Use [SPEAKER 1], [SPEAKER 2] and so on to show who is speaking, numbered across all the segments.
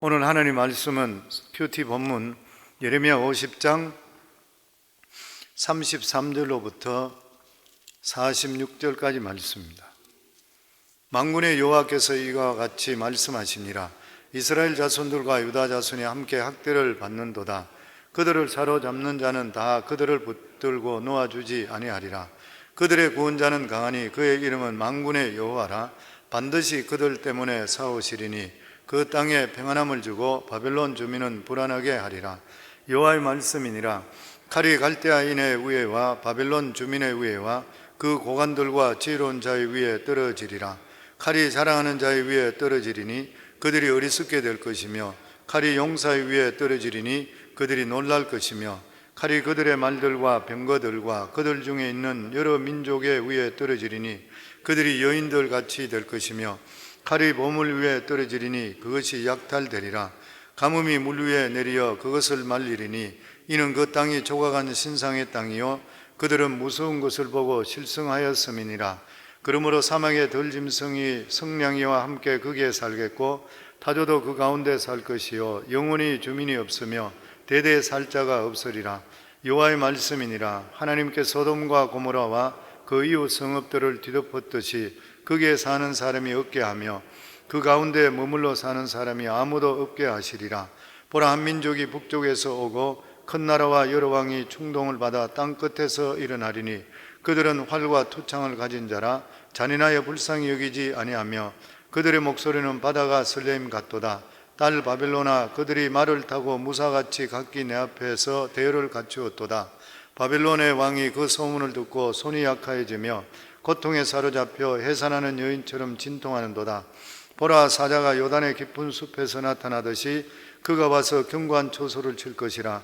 [SPEAKER 1] 오늘 하나님 말씀은 큐티 본문 예레미야 50장 33절로부터 46절까지 말씀입니다. 만군의 여호와께서 이와 같이 말씀하시니라. 이스라엘 자손들과 유다 자손이 함께 학대를 받는도다. 그들을 사로잡는 자는 다 그들을 붙들고 놓아주지 아니하리라. 그들의 구원자는 강하니 그의 이름은 만군의 여호와라. 반드시 그들 때문에 싸우시리니 그 땅에 평안함을 주고 바벨론 주민은 불안하게 하리라. 여호와의 말씀이니라. 칼이 갈대아인의 위에와 바벨론 주민의 위에와 그 고관들과 지혜로운 자의 위에 떨어지리라. 칼이 자랑하는 자의 위에 떨어지리니 그들이 어리석게 될 것이며, 칼이 용사의 위에 떨어지리니 그들이 놀랄 것이며, 칼이 그들의 말들과 병거들과 그들 중에 있는 여러 민족의 위에 떨어지리니 그들이 여인들 같이 될 것이며, 칼이 보물 위에 떨어지리니 그것이 약탈되리라. 가뭄이 물 위에 내리어 그것을 말리리니 이는 그 땅이 조각한 신상의 땅이요 그들은 무서운 것을 보고 실성하였음이니라. 그러므로 사막의 들짐승이 성냥이와 함께 거기에 살겠고 타조도 그 가운데 살 것이요 영원히 주민이 없으며 대대 살 자가 없으리라. 여호와의 말씀이니라. 하나님께 소돔과 고모라와 그 이웃 성읍들을 뒤덮었듯이 거기에 사는 사람이 없게 하며 그 가운데 머물러 사는 사람이 아무도 없게 하시리라. 보라, 한 민족이 북쪽에서 오고 큰 나라와 여러 왕이 충동을 받아 땅 끝에서 일어나리니 그들은 활과 투창을 가진 자라. 잔인하여 불쌍히 여기지 아니하며 그들의 목소리는 바다가 설레임 같도다. 딸 바벨론아, 그들이 말을 타고 무사같이 각기 내 앞에서 대열을 갖추었도다. 바벨론의 왕이 그 소문을 듣고 손이 약해지며 고통에 사로잡혀 해산하는 여인처럼 진통하는도다. 보라, 사자가 요단의 깊은 숲에서 나타나듯이 그가 와서 견고한 초소를 칠 것이라.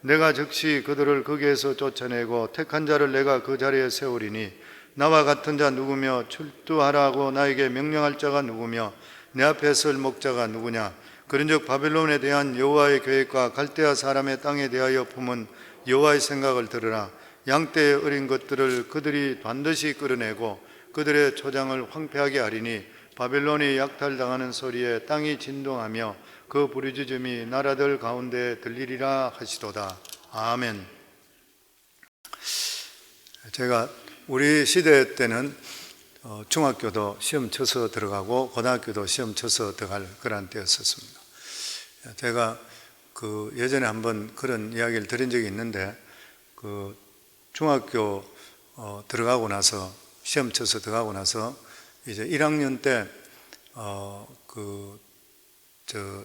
[SPEAKER 1] 내가 즉시 그들을 거기에서 쫓아내고 택한 자를 내가 그 자리에 세우리니 나와 같은 자 누구며 출두하라고 나에게 명령할 자가 누구며 내 앞에 설 목자가 누구냐. 그런즉 바벨론에 대한 여호와의 계획과 갈대아 사람의 땅에 대하여 품은 여호와의 생각을 들으라. 양떼의 어린 것들을 그들이 반드시 끌어내고 그들의 초장을 황폐하게 하리니 바벨론이 약탈당하는 소리에 땅이 진동하며 그 부르짖음이 나라들 가운데 들리리라 하시도다. 아멘. 제가 우리 시대 때는 중학교도 시험 쳐서 들어가고 고등학교도 시험 쳐서 들어갈 그런 때였었습니다. 제가 예전에 한번 그런 이야기를 들은 적이 있는데 중학교 들어가고 나서 시험 쳐서 들어가고 나서 이제 1학년 때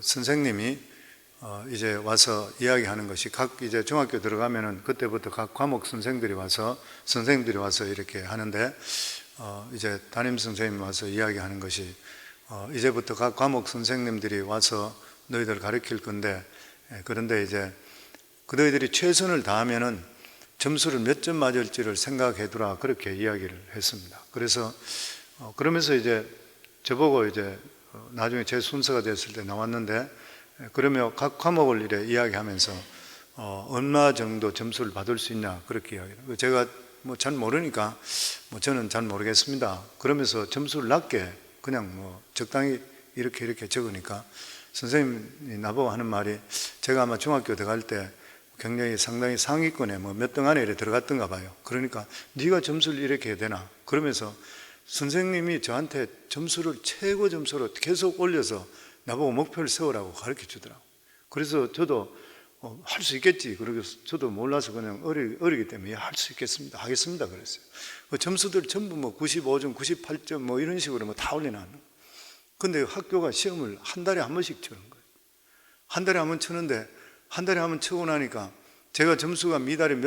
[SPEAKER 1] 선생님이 이제 와서 이야기하는 것이 이제 중학교 들어가면은 그때부터 각 과목 선생들이 와서 이렇게 하는데 이제 담임 선생님이 와서 이야기하는 것이 이제부터 각 과목 선생님들이 와서 너희들 가르칠 건데 그런데 이제 너희들이 최선을 다하면은 점수를 몇 점 맞을지를 생각해 두라, 그렇게 이야기를 했습니다. 그래서 그러면서 이제 저보고 이제 나중에 제 순서가 됐을 때 나왔는데 그러면 각 과목을 이래 이야기하면서 얼마 정도 점수를 받을 수 있냐, 그렇게 이야기를. 제가 잘 모르니까 저는 잘 모르겠습니다 그러면서 점수를 낮게 그냥 적당히 이렇게 적으니까 선생님이 나보고 하는 말이, 제가 아마 중학교 들어갈 때 굉장히 상당히 상위권에 몇 등 안에 이렇게 들어갔던가 봐요. 그러니까 네가 점수를 이렇게 해야 되나, 그러면서 선생님이 저한테 점수를 최고 점수로 계속 올려서 나보고 목표를 세우라고 가르쳐 주더라고. 그래서 저도 할 수 있겠지, 그러고 저도 몰라서 그냥 어리기 때문에 할 수 있겠습니다, 하겠습니다 그랬어요. 점수들 전부 95점 98점 이런 식으로 다 올려놨는. 근데 학교가 시험을 한 달에 한 번씩 치는 거예요. 한 달에 한 번 치는데 한 달에 한 번 치고 나니까 제가 점수가 미달에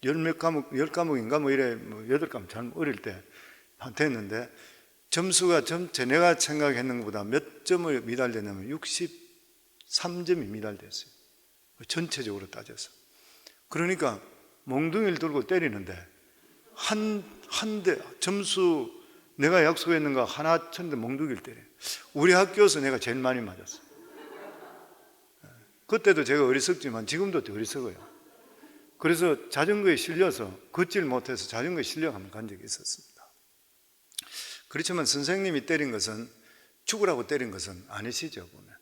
[SPEAKER 1] 열 과목인가 이래 8과목 잘 어릴 때 됐는데 점수가 전체 내가 생각했는 것보다 몇 점을 미달됐냐면 63점이 미달됐어요. 전체적으로 따져서. 그러니까 몽둥이를 들고 때리는데 한 대 점수 내가 약속했는 거 하나 쳤는데 몽둥이를 때려요. 우리 학교에서 내가 제일 많이 맞았어요. 그때도 제가 어리석지만 지금도 어리석어요. 그래서 자전거에 실려서 걷질 못해서 자전거에 실려 간 적이 있었습니다. 그렇지만 선생님이 때린 것은 죽으라고 때린 것은 아니시죠, 보면.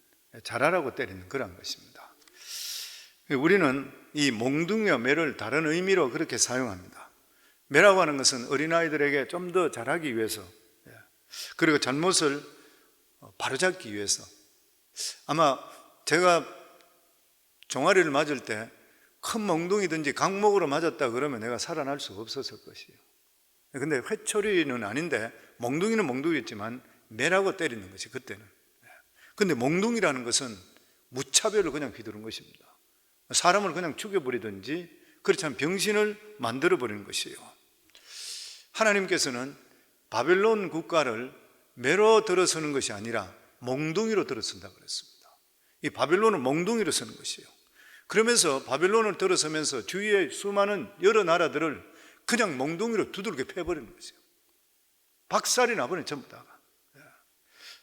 [SPEAKER 1] 잘하라고 때리는 그런 것입니다. 우리는 이 몽둥이와 매를 다른 의미로 그렇게 사용합니다. 매라고 하는 것은 어린아이들에게 좀 더 잘하기 위해서, 그리고 잘못을 바로잡기 위해서. 아마 제가 종아리를 맞을 때 큰 몽둥이든지 강목으로 맞았다 그러면 내가 살아날 수가 없었을 것이에요. 근데 회초리는 아닌데 몽둥이는 몽둥이였지만 매라고 때리는 것이 그때는. 근데 몽둥이라는 것은 무차별을 그냥 휘두른 것입니다. 사람을 그냥 죽여버리든지 그렇지 않으면 병신을 만들어버리는 것이에요. 하나님께서는 바벨론 국가를 매로 들어서는 것이 아니라 몽둥이로 들어선다고 그랬습니다. 이 바벨론은 몽둥이로 서는 것이에요. 그러면서 바벨론을 들어서면서 주위의 수많은 여러 나라들을 그냥 몽둥이로 두들겨 패버리는 것이에요. 박살이 나버리는 전부 다가.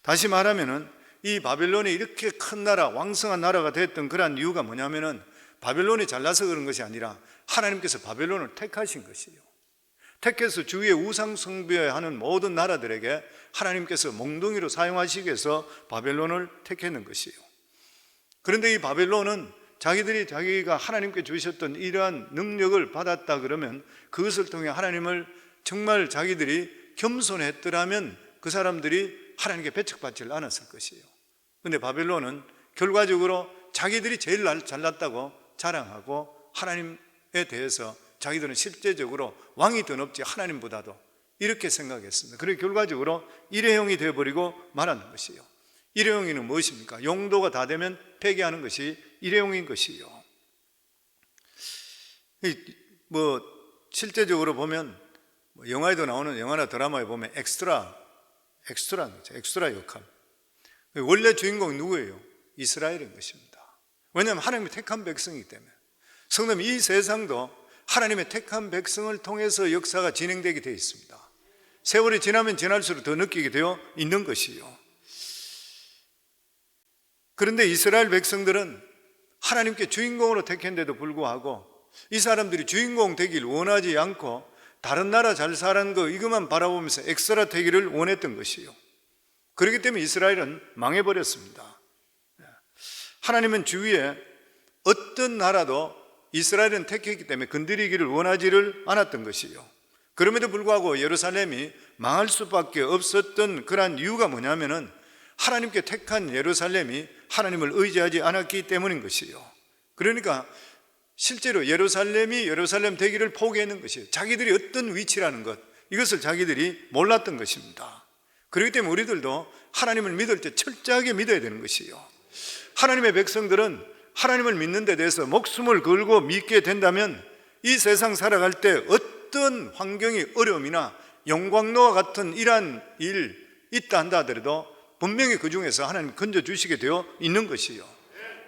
[SPEAKER 1] 다시 말하면은 이 바벨론이 이렇게 큰 나라, 왕성한 나라가 됐던 그런 이유가 뭐냐면은 바벨론이 잘나서 그런 것이 아니라 하나님께서 바벨론을 택하신 것이에요. 택해서 주위의 우상 숭배하는 모든 나라들에게 하나님께서 몽둥이로 사용하시기 위해서 바벨론을 택했는 것이에요. 그런데 이 바벨론은 자기가 하나님께 주셨던 이러한 능력을 받았다 그러면 그것을 통해 하나님을 정말 자기들이 겸손했더라면 그 사람들이 하나님께 배척받지를 않았을 것이에요. 그런데 바벨론은 결과적으로 자기들이 제일 잘났다고 자랑하고 하나님에 대해서 자기들은 실제적으로 왕이 더 높지 하나님보다도 이렇게 생각했습니다. 그래서 결과적으로 일회용이 되어버리고 말하는 것이에요. 일회용이는 무엇입니까? 용도가 다 되면 폐기하는 것이 일회용인 것이에요. 실제적으로 보면 영화에도 나오는 영화나 드라마에 보면 엑스트라 역할. 원래 주인공이 누구예요? 이스라엘인 것입니다. 왜냐하면 하나님의 택한 백성이기 때문에. 성도님, 이 세상도 하나님의 택한 백성을 통해서 역사가 진행되게 되어 있습니다. 세월이 지나면 지날수록 더 느끼게 되어 있는 것이요. 그런데 이스라엘 백성들은 하나님께 주인공으로 택했는데도 불구하고 이 사람들이 주인공 되길 원하지 않고 다른 나라 잘 사는 거 이것만 바라보면서 엑스트라 되기를 원했던 것이요. 그렇기 때문에 이스라엘은 망해버렸습니다. 하나님은 주위에 어떤 나라도 이스라엘은 택했기 때문에 건드리기를 원하지를 않았던 것이요. 그럼에도 불구하고 예루살렘이 망할 수밖에 없었던 그러한 이유가 뭐냐면은 하나님께 택한 예루살렘이 하나님을 의지하지 않았기 때문인 것이요. 그러니까 실제로 예루살렘이 예루살렘 되기를 포기했는 것이에요. 자기들이 어떤 위치라는 것, 이것을 자기들이 몰랐던 것입니다. 그렇기 때문에 우리들도 하나님을 믿을 때 철저하게 믿어야 되는 것이요. 하나님의 백성들은 하나님을 믿는 데 대해서 목숨을 걸고 믿게 된다면 이 세상 살아갈 때 어떤 환경이 어려움이나 영광로와 같은 이러한 일 있다 한다 하더라도 분명히 그 중에서 하나님 건져주시게 되어 있는 것이요.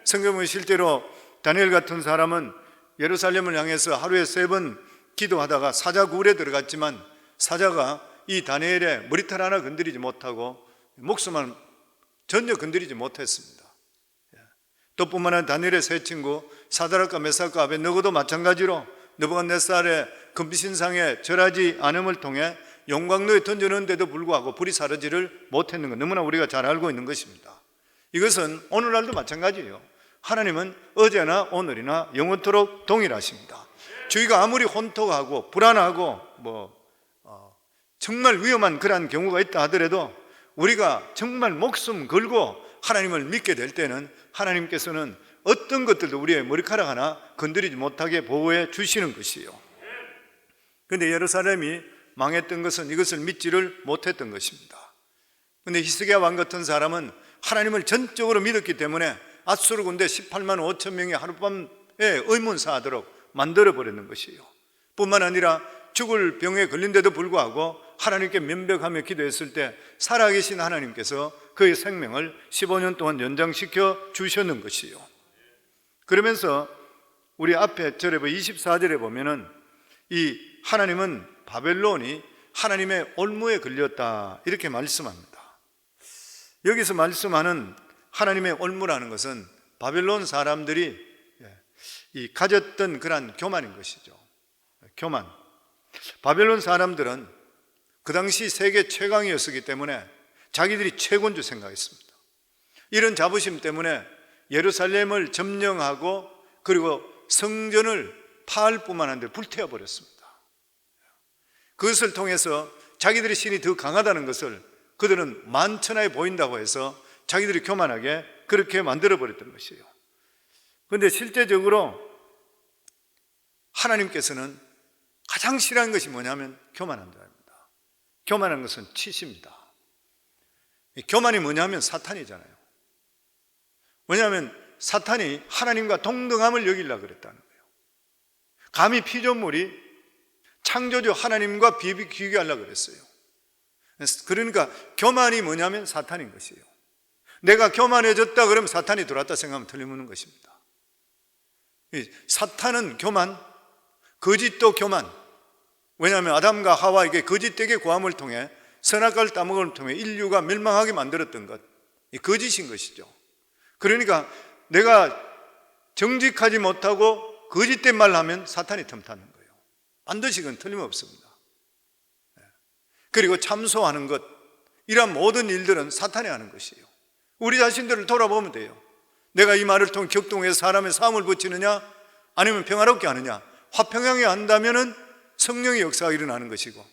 [SPEAKER 1] 성경은 실제로 다니엘 같은 사람은 예루살렘을 향해서 하루에 3번 기도하다가 사자 굴에 들어갔지만 사자가 이 다니엘의 머리털 하나 건드리지 못하고 목숨만 전혀 건드리지 못했습니다. 또 뿐만 아니라 다니엘의 세 친구 사드락과 메삭과 아벳느고도 마찬가지로 느부갓네살의 금신상에 절하지 않음을 통해 영광로에 던져놓은데도 불구하고 불이 사르지를 못했는 것, 너무나 우리가 잘 알고 있는 것입니다. 이것은 오늘날도 마찬가지예요. 하나님은 어제나 오늘이나 영원토록 동일하십니다. 주위가 아무리 혼탁하고 불안하고 정말 위험한 그러한 경우가 있다 하더라도 우리가 정말 목숨 걸고 하나님을 믿게 될 때는 하나님께서는 어떤 것들도 우리의 머리카락 하나 건드리지 못하게 보호해 주시는 것이요. 그런데 예루살렘이 망했던 것은 이것을 믿지를 못했던 것입니다. 그런데 히스기야 왕 같은 사람은 하나님을 전적으로 믿었기 때문에 앗수르 군대 18만 5천 명이 하룻밤에 의문사하도록 만들어버리는 것이에요. 뿐만 아니라 죽을 병에 걸린데도 불구하고 하나님께 면벽하며 기도했을 때 살아계신 하나님께서 그의 생명을 15년 동안 연장시켜 주셨는 것이요. 그러면서 우리 앞에 절에 24절에 보면은 이 하나님은 바벨론이 하나님의 올무에 걸렸다 이렇게 말씀합니다. 여기서 말씀하는 하나님의 올무라는 것은 바벨론 사람들이 이 가졌던 그러한 교만인 것이죠. 교만. 바벨론 사람들은 그 당시 세계 최강이었기 때문에 자기들이 최고인 줄 생각했습니다. 이런 자부심 때문에 예루살렘을 점령하고 그리고 성전을 파할 뿐만 아니라 불태워 버렸습니다. 그것을 통해서 자기들의 신이 더 강하다는 것을 그들은 만천하에 보인다고 해서 자기들이 교만하게 그렇게 만들어 버렸던 것이에요. 그런데 실제적으로 하나님께서는 가장 싫어하는 것이 뭐냐면 교만한 자입니다. 교만한 것은 치십니다. 교만이 뭐냐면 사탄이잖아요. 왜냐하면 사탄이 하나님과 동등함을 여기려고 그랬다는 거예요. 감히 피조물이 창조주 하나님과 비교하려고 그랬어요. 그러니까 교만이 뭐냐면 사탄인 것이에요. 내가 교만해졌다 그러면 사탄이 들어왔다 생각하면 틀림없는 것입니다. 사탄은 교만, 거짓도 교만. 왜냐하면 아담과 하와에게 거짓되게 구함을 통해 선악과를 따먹음을 통해 인류가 멸망하게 만들었던 것, 이 거짓인 것이죠. 그러니까 내가 정직하지 못하고 거짓된 말을 하면 사탄이 틈타는 거예요. 반드시 그건 틀림없습니다. 그리고 참소하는 것, 이런 모든 일들은 사탄이 하는 것이에요. 우리 자신들을 돌아보면 돼요. 내가 이 말을 통해 격동해서 사람의 싸움을 붙이느냐 아니면 평화롭게 하느냐. 화평하게 한다면 성령의 역사가 일어나는 것이고,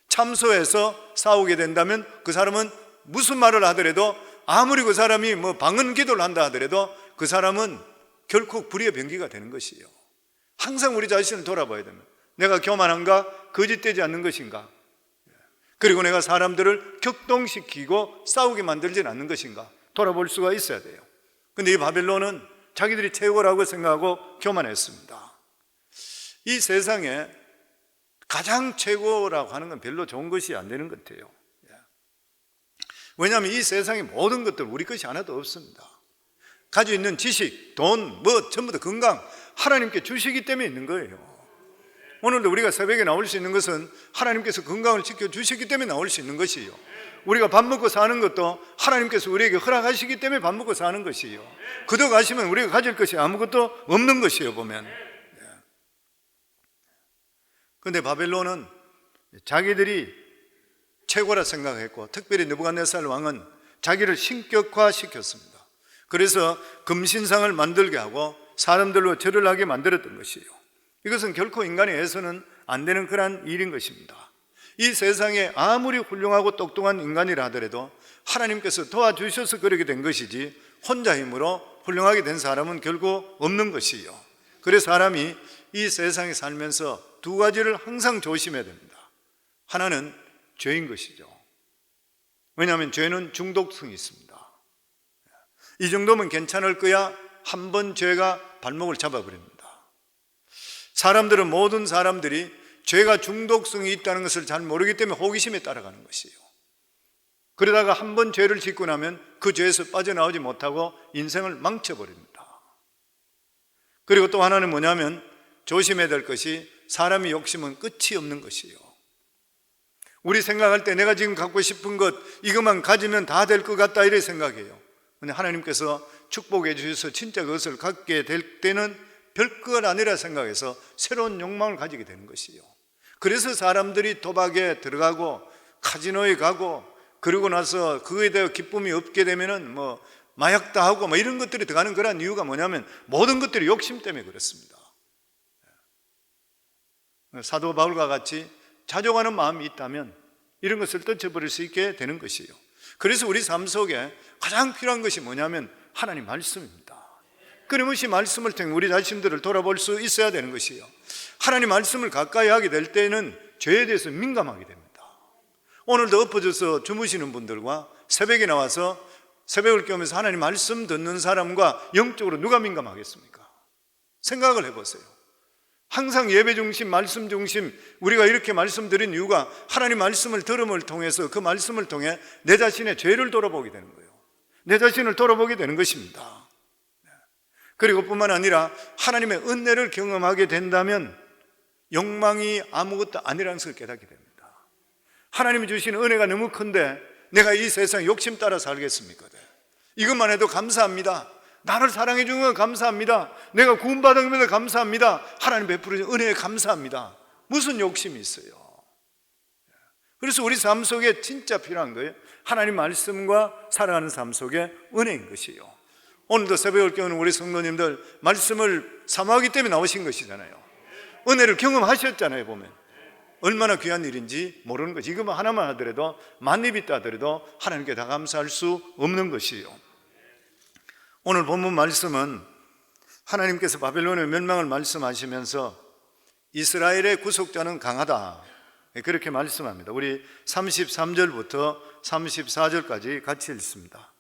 [SPEAKER 1] 참소해서 싸우게 된다면 그 사람은 무슨 말을 하더라도, 아무리 그 사람이 방언 기도를 한다 하더라도 그 사람은 결코 불의의 병기가 되는 것이에요. 항상 우리 자신을 돌아봐야 됩니다. 내가 교만한가? 거짓되지 않는 것인가? 그리고 내가 사람들을 격동시키고 싸우게 만들지는 않는 것인가? 돌아볼 수가 있어야 돼요. 근데 이 바벨론은 자기들이 최고라고 생각하고 교만했습니다. 이 세상에 가장 최고라고 하는 건 별로 좋은 것이 안 되는 것 같아요. 왜냐하면 이 세상의 모든 것들 우리 것이 하나도 없습니다. 가지고 있는 지식, 돈, 전부 다 건강 하나님께 주시기 때문에 있는 거예요. 오늘도 우리가 새벽에 나올 수 있는 것은 하나님께서 건강을 지켜주시기 때문에 나올 수 있는 것이에요. 우리가 밥 먹고 사는 것도 하나님께서 우리에게 허락하시기 때문에 밥 먹고 사는 것이에요. 그도 가시면 우리가 가질 것이 아무것도 없는 것이에요, 보면. 그런데 바벨론은 자기들이 최고라 생각했고, 특별히 느부갓네살 왕은 자기를 신격화시켰습니다. 그래서 금신상을 만들게 하고 사람들로 절을 하게 만들었던 것이에요. 이것은 결코 인간이 해서는 안 되는 그런 일인 것입니다. 이 세상에 아무리 훌륭하고 똑똑한 인간이라 하더라도 하나님께서 도와주셔서 그렇게 된 것이지 혼자 힘으로 훌륭하게 된 사람은 결국 없는 것이에요. 그래서 사람이 이 세상에 살면서 두 가지를 항상 조심해야 됩니다. 하나는 죄인 것이죠. 왜냐하면 죄는 중독성이 있습니다. 이 정도면 괜찮을 거야 한 번 죄가 발목을 잡아버립니다. 사람들은, 모든 사람들이 죄가 중독성이 있다는 것을 잘 모르기 때문에 호기심에 따라가는 것이에요. 그러다가 한 번 죄를 짓고 나면 그 죄에서 빠져나오지 못하고 인생을 망쳐버립니다. 그리고 또 하나는 뭐냐면 조심해야 될 것이, 사람의 욕심은 끝이 없는 것이에요. 우리 생각할 때 내가 지금 갖고 싶은 것 이것만 가지면 다 될 것 같다 이렇게 생각해요. 근데 하나님께서 축복해 주셔서 진짜 그것을 갖게 될 때는 별것 아니라 생각해서 새로운 욕망을 가지게 되는 것이에요. 그래서 사람들이 도박에 들어가고 카지노에 가고, 그러고 나서 그거에 대해 기쁨이 없게 되면은 마약도 하고 이런 것들이 들어가는 그런 이유가 뭐냐면 모든 것들이 욕심 때문에 그렇습니다. 사도 바울과 같이 자족하는 마음이 있다면 이런 것을 떨쳐버릴 수 있게 되는 것이에요. 그래서 우리 삶 속에 가장 필요한 것이 뭐냐면 하나님 말씀입니다. 끊임없이 말씀을 통해 우리 자신들을 돌아볼 수 있어야 되는 것이에요. 하나님 말씀을 가까이 하게 될 때는 죄에 대해서 민감하게 됩니다. 오늘도 엎어져서 주무시는 분들과 새벽에 나와서 새벽을 깨우면서 하나님 말씀 듣는 사람과 영적으로 누가 민감하겠습니까? 생각을 해보세요. 항상 예배 중심, 말씀 중심, 우리가 이렇게 말씀드린 이유가 하나님 말씀을 들음을 통해서 그 말씀을 통해 내 자신의 죄를 돌아보게 되는 거예요. 내 자신을 돌아보게 되는 것입니다. 그리고 뿐만 아니라 하나님의 은혜를 경험하게 된다면 욕망이 아무것도 아니라는 것을 깨닫게 됩니다. 하나님이 주시는 은혜가 너무 큰데 내가 이 세상 욕심 따라 살겠습니까? 이것만 해도 감사합니다. 나를 사랑해 주는 건 감사합니다. 내가 구원받은 것에 감사합니다. 하나님 베풀어준 은혜에 감사합니다. 무슨 욕심이 있어요? 그래서 우리 삶 속에 진짜 필요한 거예요. 하나님 말씀과 살아가는 삶 속에 은혜인 것이요. 오늘도 새벽을 깨우는 우리 성도님들 말씀을 사모하기 때문에 나오신 것이잖아요. 은혜를 경험하셨잖아요. 보면 얼마나 귀한 일인지 모르는 것이, 이것만 하나만 하더라도 만입 있다 하더라도 하나님께 다 감사할 수 없는 것이요. 오늘 본문 말씀은 하나님께서 바벨론의 멸망을 말씀하시면서 이스라엘의 구속자는 강하다, 그렇게 말씀합니다. 우리 33절부터 34절까지 같이 읽습니다.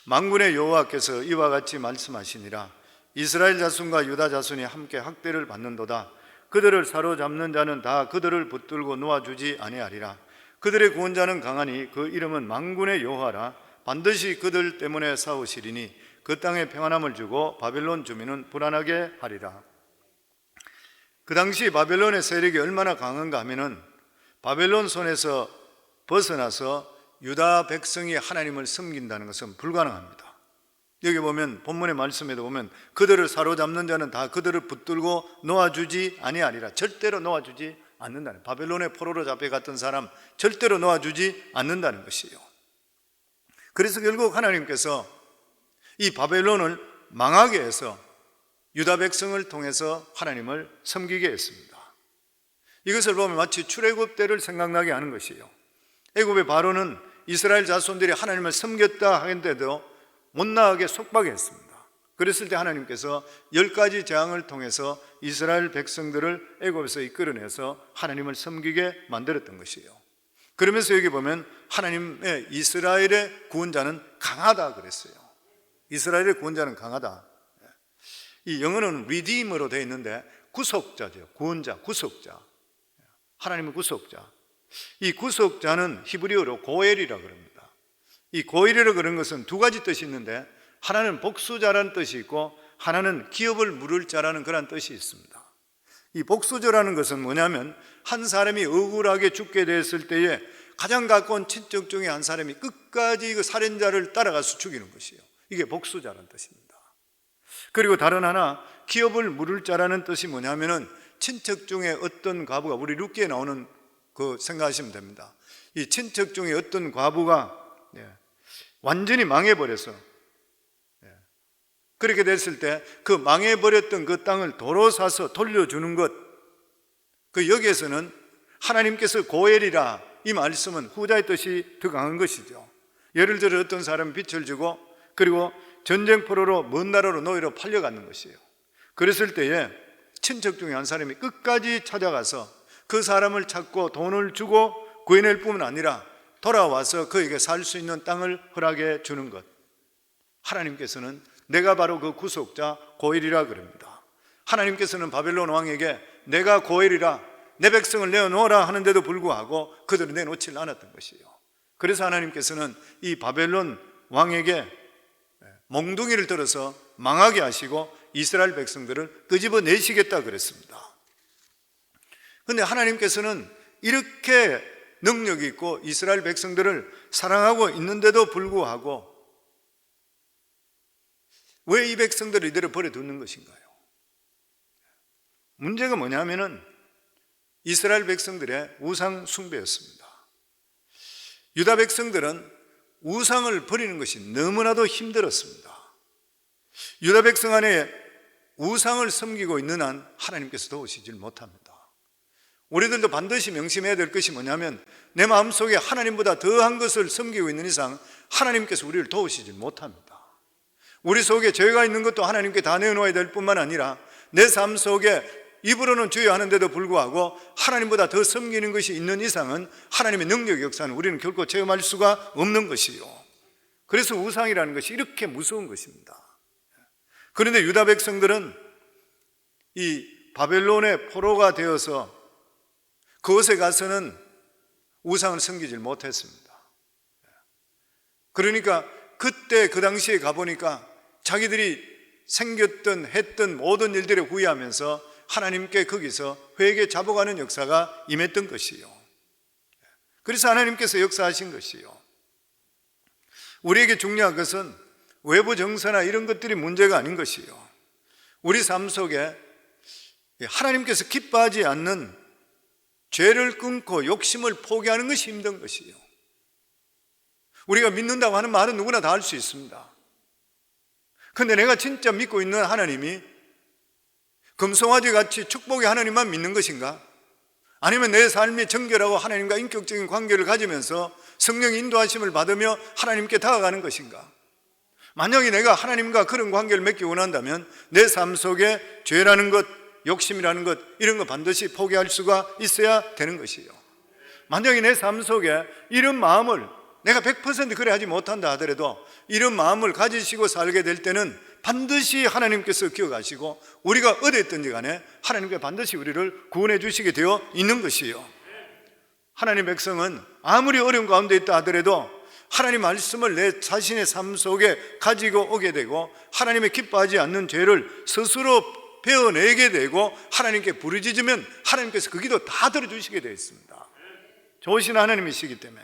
[SPEAKER 1] 만군의 여호와께서 이와 같이 말씀하시니라. 이스라엘 자손과 유다 자손이 함께 학대를 받는도다. 그들을 사로잡는 자는 다 그들을 붙들고 놓아주지 아니하리라. 그들의 구원자는 강하니 그 이름은 만군의 여호와라. 반드시 그들 때문에 싸우시리니 그 땅에 평안함을 주고 바벨론 주민은 불안하게 하리라. 그 당시 바벨론의 세력이 얼마나 강한가 하면은 바벨론 손에서 벗어나서 유다 백성이 하나님을 섬긴다는 것은 불가능합니다. 여기 보면 본문의 말씀에도 보면 그들을 사로잡는 자는 다 그들을 붙들고 놓아주지 아니하리라. 절대로 놓아주지 않는다는, 바벨론의 포로로 잡혀갔던 사람 절대로 놓아주지 않는다는 것이에요. 그래서 결국 하나님께서 이 바벨론을 망하게 해서 유다 백성을 통해서 하나님을 섬기게 했습니다. 이것을 보면 마치 출애굽 때를 생각나게 하는 것이에요. 애굽의 바로는 이스라엘 자손들이 하나님을 섬겼다 하는데도 못 나가게 속박했습니다. 그랬을 때 하나님께서 10가지 재앙을 통해서 이스라엘 백성들을 애굽에서 이끌어내서 하나님을 섬기게 만들었던 것이에요. 그러면서 여기 보면 하나님의 이스라엘의 구원자는 강하다 그랬어요. 이스라엘의 구원자는 강하다. 이 영어는 redeemer로 되어 있는데 구속자죠. 구원자, 구속자. 하나님의 구속자. 이 구속자는 히브리어로 고엘이라고 그럽니다. 이 고엘이라고 그런 것은 두 가지 뜻이 있는데, 하나는 복수자라는 뜻이 있고 하나는 기업을 물을 자라는 그런 뜻이 있습니다. 이 복수자라는 것은 뭐냐면 한 사람이 억울하게 죽게 됐을 때에 가장 가까운 친척 중에 한 사람이 끝까지 그 살인자를 따라가서 죽이는 것이에요. 이게 복수자라는 뜻입니다. 그리고 다른 하나, 기업을 물을 자라는 뜻이 뭐냐면은 친척 중에 어떤 과부가, 우리 룻기에 나오는 그 생각하시면 됩니다. 이 친척 중에 어떤 과부가 완전히 망해버려서, 그렇게 됐을 때 그 망해버렸던 그 땅을 도로 사서 돌려주는 것, 그 여기에서는 하나님께서 고엘이라 이 말씀은 후자의 뜻이 더 강한 것이죠. 예를 들어 어떤 사람이 빚을 지고 그리고 전쟁포로로 먼 나라로 노예로 팔려가는 것이에요. 그랬을 때에 친척 중에 한 사람이 끝까지 찾아가서 그 사람을 찾고 돈을 주고 구해낼 뿐만 아니라 돌아와서 그에게 살 수 있는 땅을 허락해 주는 것, 하나님께서는 내가 바로 그 구속자 고엘이라 그럽니다. 하나님께서는 바벨론 왕에게 내가 고엘이라 내 백성을 내어놓으라 하는데도 불구하고 그들을 내놓지 않았던 것이에요. 그래서 하나님께서는 이 바벨론 왕에게 몽둥이를 들어서 망하게 하시고 이스라엘 백성들을 끄집어내시겠다 그랬습니다. 그런데 하나님께서는 이렇게 능력이 있고 이스라엘 백성들을 사랑하고 있는데도 불구하고 왜 이 백성들을 이대로 버려두는 것인가요? 문제가 뭐냐면은 이스라엘 백성들의 우상 숭배였습니다. 유다 백성들은 우상을 버리는 것이 너무나도 힘들었습니다. 유다 백성 안에 우상을 섬기고 있는 한 하나님께서 도우시질 못합니다. 우리들도 반드시 명심해야 될 것이 뭐냐면 내 마음속에 하나님보다 더한 것을 섬기고 있는 이상 하나님께서 우리를 도우시질 못합니다. 우리 속에 죄가 있는 것도 하나님께 다 내어놓아야 될 뿐만 아니라 내 삶 속에 입으로는 주여 하는데도 불구하고 하나님보다 더 섬기는 것이 있는 이상은 하나님의 능력의 역사는 우리는 결코 체험할 수가 없는 것이요. 그래서 우상이라는 것이 이렇게 무서운 것입니다. 그런데 유다 백성들은 이 바벨론의 포로가 되어서 그곳에 가서는 우상을 섬기질 못했습니다. 그러니까 그때 그 당시에 가보니까 자기들이 생겼던 했던 모든 일들에 후회하면서 하나님께 거기서 회개 잡아가는 역사가 임했던 것이요. 그래서 하나님께서 역사하신 것이요. 우리에게 중요한 것은 외부 정서나 이런 것들이 문제가 아닌 것이요. 우리 삶 속에 하나님께서 기뻐하지 않는 죄를 끊고 욕심을 포기하는 것이 힘든 것이에요. 우리가 믿는다고 하는 말은 누구나 다 할 수 있습니다. 그런데 내가 진짜 믿고 있는 하나님이 금송아지 같이 축복의 하나님만 믿는 것인가? 아니면 내 삶이 정결하고 하나님과 인격적인 관계를 가지면서 성령의 인도하심을 받으며 하나님께 다가가는 것인가? 만약에 내가 하나님과 그런 관계를 맺기 원한다면 내 삶 속에 죄라는 것, 욕심이라는 것, 이런 거 반드시 포기할 수가 있어야 되는 것이에요. 만약에 내 삶 속에 이런 마음을 내가 100% 그래 하지 못한다 하더라도 이런 마음을 가지시고 살게 될 때는 반드시 하나님께서 기억하시고 우리가 어디 있든지 간에 하나님께 반드시 우리를 구원해 주시게 되어 있는 것이에요. 하나님 백성은 아무리 어려운 가운데 있다 하더라도 하나님 말씀을 내 자신의 삶 속에 가지고 오게 되고 하나님의 기뻐하지 않는 죄를 스스로 베어내게 되고 하나님께 부르짖으면 하나님께서 그 기도 다 들어주시게 되어 있습니다. 좋으신 하나님이시기 때문에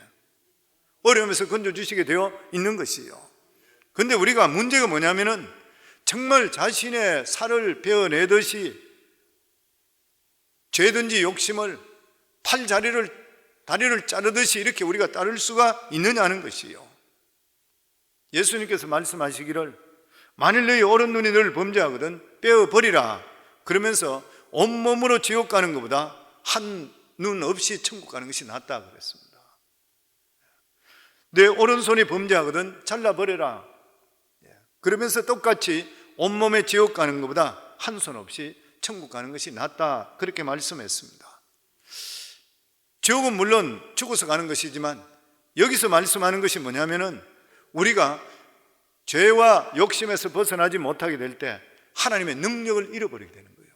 [SPEAKER 1] 어려움에서 건져주시게 되어 있는 것이에요. 그런데 우리가 문제가 뭐냐면은 정말 자신의 살을 베어내듯이 죄든지 욕심을 다리를 자르듯이 이렇게 우리가 따를 수가 있느냐는 것이에요. 예수님께서 말씀하시기를 만일 너희 오른 눈이 늘 범죄하거든 빼어버리라 그러면서 온몸으로 지옥 가는 것보다 한 눈 없이 천국 가는 것이 낫다 그랬습니다. 내 오른손이 범죄하거든 잘라버려라 그러면서 똑같이 온몸에 지옥 가는 것보다 한 손 없이 천국 가는 것이 낫다 그렇게 말씀했습니다. 지옥은 물론 죽어서 가는 것이지만 여기서 말씀하는 것이 뭐냐면은 우리가 죄와 욕심에서 벗어나지 못하게 될 때 하나님의 능력을 잃어버리게 되는 거예요.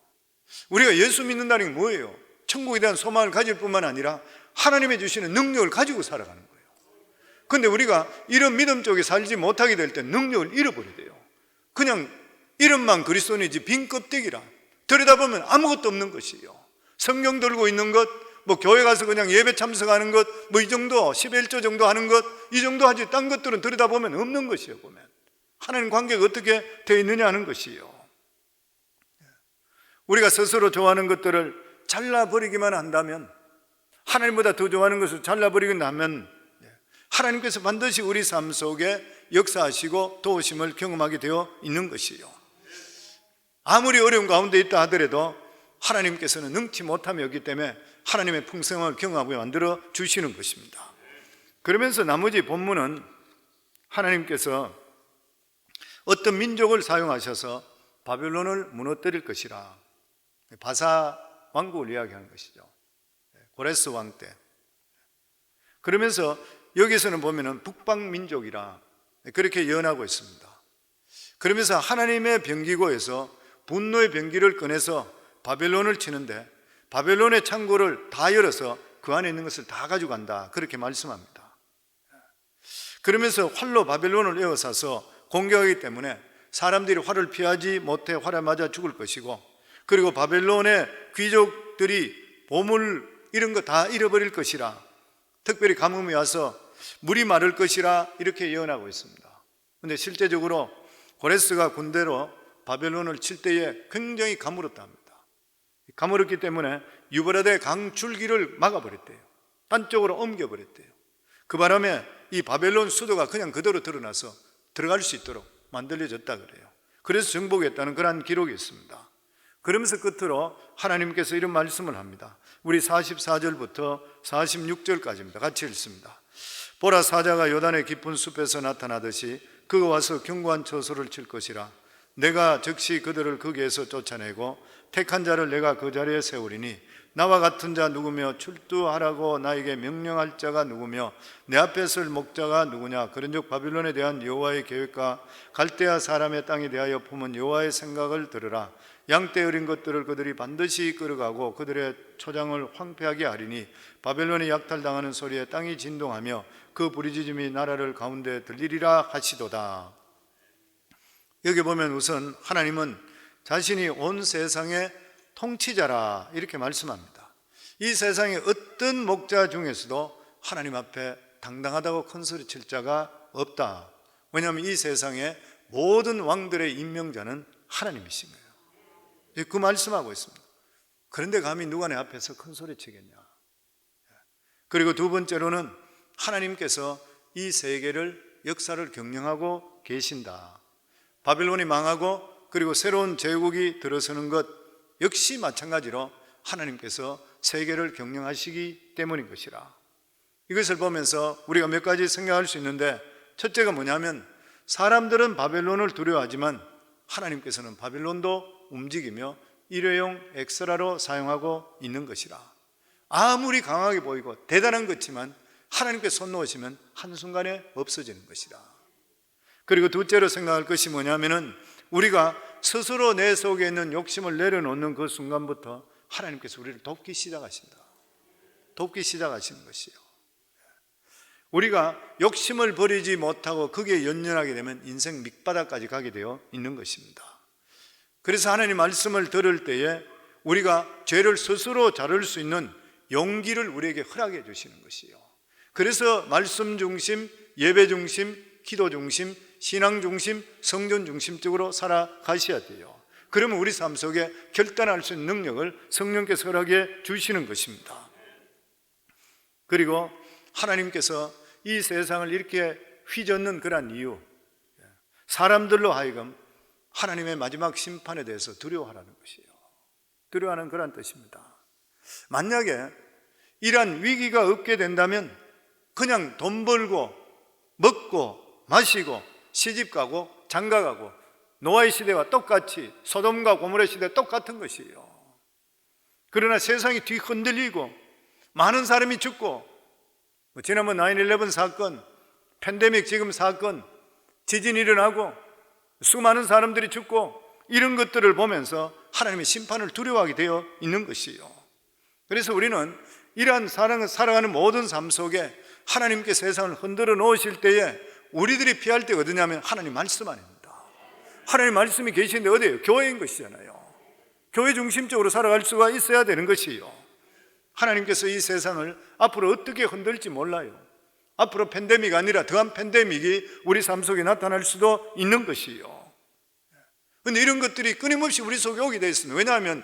[SPEAKER 1] 우리가 예수 믿는다는 게 뭐예요? 천국에 대한 소망을 가질 뿐만 아니라 하나님의 주시는 능력을 가지고 살아가는 거예요. 그런데 우리가 이런 믿음 쪽에 살지 못하게 될 때 능력을 잃어버리게 돼요. 그냥 이름만 그리스도인이지 빈 껍데기라 들여다보면 아무것도 없는 것이에요. 성경 들고 있는 것, 교회 가서 그냥 예배 참석하는 것, 이 정도 11조 정도 하는 것, 이 정도 하지 딴 것들은 들여다보면 없는 것이에요. 보면 하나님 관계가 어떻게 되어 있느냐 하는 것이에요. 우리가 스스로 좋아하는 것들을 잘라버리기만 한다면, 하나님보다 더 좋아하는 것을 잘라버리기만 하면 하나님께서 반드시 우리 삶 속에 역사하시고 도우심을 경험하게 되어 있는 것이에요. 아무리 어려운 가운데 있다 하더라도 하나님께서는 능치 못함이 없기 때문에 하나님의 풍성함을 경험하게 만들어 주시는 것입니다. 그러면서 나머지 본문은 하나님께서 어떤 민족을 사용하셔서 바벨론을 무너뜨릴 것이라, 바사 왕국을 이야기하는 것이죠. 고레스 왕 때. 그러면서 여기서는 보면은 북방민족이라 그렇게 예언하고 있습니다. 그러면서 하나님의 병기고에서 분노의 병기를 꺼내서 바벨론을 치는데 바벨론의 창고를 다 열어서 그 안에 있는 것을 다 가져간다 그렇게 말씀합니다. 그러면서 활로 바벨론을 에워싸서 공격하기 때문에 사람들이 활을 피하지 못해 활에 맞아 죽을 것이고, 그리고 바벨론의 귀족들이 보물 이런 거 다 잃어버릴 것이라, 특별히 가뭄이 와서 물이 마를 것이라 이렇게 예언하고 있습니다. 그런데 실제적으로 고레스가 군대로 바벨론을 칠 때에 굉장히 가물었다 합니다. 가물었기 때문에 유브라데 강 줄기를 막아버렸대요. 딴 쪽으로 옮겨버렸대요. 그 바람에 이 바벨론 수도가 그냥 그대로 드러나서 들어갈 수 있도록 만들어졌다 그래요. 그래서 정복했다는 그런 기록이 있습니다. 그러면서 끝으로 하나님께서 이런 말씀을 합니다. 우리 44절부터 46절까지입니다. 같이 읽습니다. 보라, 사자가 요단의 깊은 숲에서 나타나듯이 그가 와서 견고한 처소를 칠 것이라. 내가 즉시 그들을 거기에서 쫓아내고 택한 자를 내가 그 자리에 세우리니 나와 같은 자 누구며 출두하라고 나에게 명령할 자가 누구며 내 앞에 설 목자가 누구냐. 그런즉 바빌론에 대한 여호와의 계획과 갈대아 사람의 땅에 대하여 품은 여호와의 생각을 들으라. 양떼 어린 것들을 그들이 반드시 끌어가고 그들의 초장을 황폐하게 하리니 바벨론이 약탈당하는 소리에 땅이 진동하며 그 부르짖음이 나라를 가운데 들리리라 하시도다. 여기 보면 우선 하나님은 자신이 온 세상의 통치자라 이렇게 말씀합니다. 이 세상의 어떤 목자 중에서도 하나님 앞에 당당하다고 큰 소리 칠 자가 없다. 왜냐하면 이 세상의 모든 왕들의 임명자는 하나님이신 거예요. 그 말씀하고 있습니다. 그런데 감히 누가 내 앞에서 큰 소리 치겠냐. 그리고 두 번째로는 하나님께서 이 세계를 역사를 경영하고 계신다. 바벨론이 망하고 그리고 새로운 제국이 들어서는 것 역시 마찬가지로 하나님께서 세계를 경영하시기 때문인 것이라. 이것을 보면서 우리가 몇 가지 생각할 수 있는데, 첫째가 뭐냐면 사람들은 바벨론을 두려워하지만 하나님께서는 바벨론도 움직이며 일회용 엑스트라로 사용하고 있는 것이라. 아무리 강하게 보이고 대단한 것지만 하나님께 손 놓으시면 한순간에 없어지는 것이라. 그리고 둘째로 생각할 것이 뭐냐면은 우리가 스스로 내 속에 있는 욕심을 내려놓는 그 순간부터 하나님께서 우리를 돕기 시작하신다. 돕기 시작하시는 것이요. 우리가 욕심을 버리지 못하고 거기에 연연하게 되면 인생 밑바닥까지 가게 되어 있는 것입니다. 그래서 하나님 말씀을 들을 때에 우리가 죄를 스스로 자를 수 있는 용기를 우리에게 허락해 주시는 것이요. 그래서 말씀 중심, 예배 중심, 기도 중심, 신앙 중심, 성전 중심적으로 살아가셔야 돼요. 그러면 우리 삶 속에 결단할 수 있는 능력을 성령께서 허락해 주시는 것입니다. 그리고 하나님께서 이 세상을 이렇게 휘젓는 그런 이유, 사람들로 하여금 하나님의 마지막 심판에 대해서 두려워하라는 것이에요. 두려워하는 그런 뜻입니다. 만약에 이러한 위기가 없게 된다면 그냥 돈 벌고 먹고 마시고 시집가고 장가가고 노아의 시대와 똑같이 소돔과 고모라의 시대 똑같은 것이에요. 그러나 세상이 뒤흔들리고 많은 사람이 죽고, 지난번 9/11 사건, 팬데믹 지금 사건, 지진이 일어나고 수많은 사람들이 죽고, 이런 것들을 보면서 하나님의 심판을 두려워하게 되어 있는 것이에요. 그래서 우리는 이러한 살아가는 모든 삶 속에 하나님께 세상을 흔들어 놓으실 때에 우리들이 피할 때가 어디냐면 하나님 말씀 안입니다. 하나님 말씀이 계시는데 어디예요? 교회인 것이잖아요. 교회 중심적으로 살아갈 수가 있어야 되는 것이에요. 하나님께서 이 세상을 앞으로 어떻게 흔들지 몰라요. 앞으로 팬데믹이 아니라 더한 팬데믹이 우리 삶 속에 나타날 수도 있는 것이에요. 그런데 이런 것들이 끊임없이 우리 속에 오게 되어 있습니다. 왜냐하면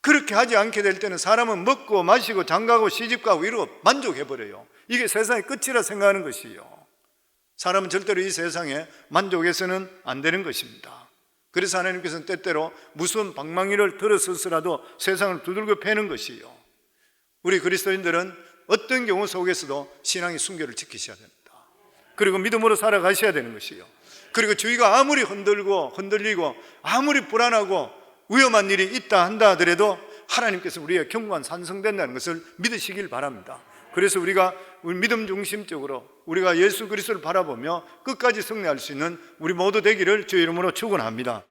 [SPEAKER 1] 그렇게 하지 않게 될 때는 사람은 먹고 마시고 장가고 시집가고 이러고 만족해버려요. 이게 세상의 끝이라 생각하는 것이에요. 사람은 절대로 이 세상에 만족해서는 안 되는 것입니다. 그래서 하나님께서는 때때로 무슨 방망이를 들어서서라도 세상을 두들겨 패는 것이에요. 우리 그리스도인들은 어떤 경우 속에서도 신앙의 순결을 지키셔야 됩니다. 그리고 믿음으로 살아가셔야 되는 것이에요. 그리고 주위가 아무리 흔들리고 아무리 불안하고 위험한 일이 있다 한다 하더라도 하나님께서 우리의 견고한 산성된다는 것을 믿으시길 바랍니다. 그래서 우리가 믿음 중심적으로 우리가 예수 그리스도를 바라보며 끝까지 승리할 수 있는 우리 모두 되기를 주의 이름으로 축원합니다.